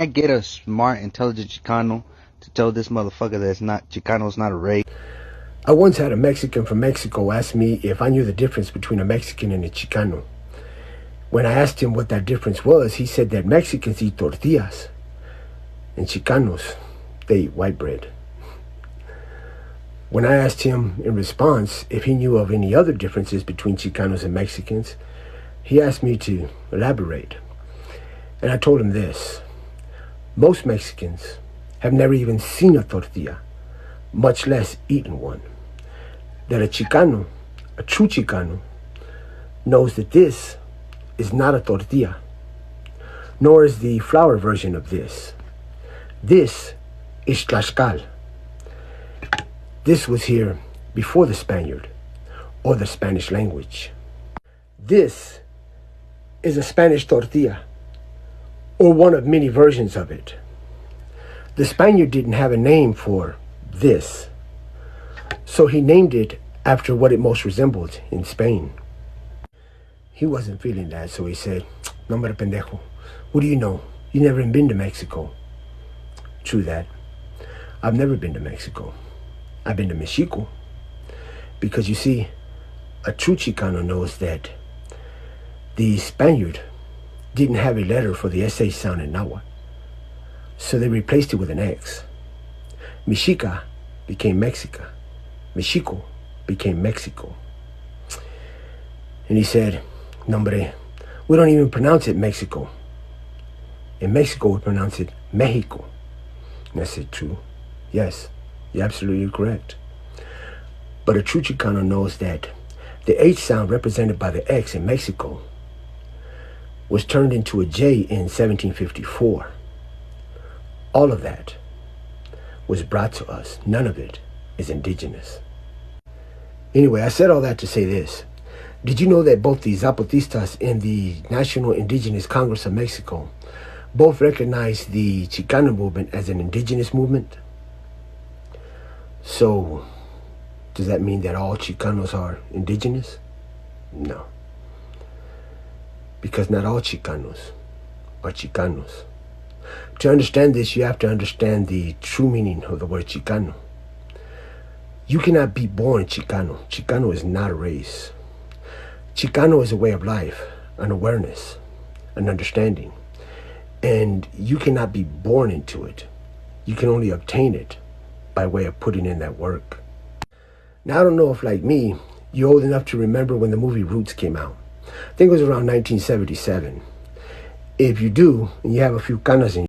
I get a smart, intelligent Chicano to tell this motherfucker that it's not Chicano's not a race. I once had a Mexican from Mexico ask me if I knew the difference between a Mexican and a Chicano. When I asked him what that difference was, he said that Mexicans eat tortillas and Chicanos, they eat white bread. When I asked him in response if he knew of any other differences between Chicanos and Mexicans, he asked me to elaborate. And I told him this: most Mexicans have never even seen a tortilla, much less eaten one. That a Chicano, a true Chicano, knows that this is not a tortilla, nor is the flour version of this. This is Tlaxcal. This was here before the Spaniard or the Spanish language. This is a Spanish tortilla, or one of many versions of it. The Spaniard didn't have a name for this, so he named it after what it most resembled in Spain. He wasn't feeling that, so he said, "No hombre pendejo, what do you know? You never even been to Mexico." True that. I've never been to Mexico. I've been to Mexico. Because you see, a true Chicano knows that the Spaniard didn't have a letter for the SH sound in Nahuatl, so they replaced it with an X. Mexica became Mexica. Mexico became Mexico. And he said, "No, hombre, we don't even pronounce it Mexico. In Mexico, we pronounce it Mexico." And I said, "True. Yes, you're absolutely correct." But a true Chicano knows that the H sound represented by the X in Mexico was turned into a J in 1754. All of that was brought to us. None of it is indigenous. Anyway, I said all that to say this. Did you know that both the Zapatistas and the National Indigenous Congress of Mexico both recognize the Chicano movement as an indigenous movement? So, does that mean that all Chicanos are indigenous? No. Because not all Chicanos are Chicanos. To understand this, you have to understand the true meaning of the word Chicano. You cannot be born Chicano. Chicano is not a race. Chicano is a way of life, an awareness, an understanding. And you cannot be born into it. You can only obtain it by way of putting in that work. Now, I don't know if, like me, you're old enough to remember when the movie Roots came out. I think it was around 1977. If you do, and you have a few canas in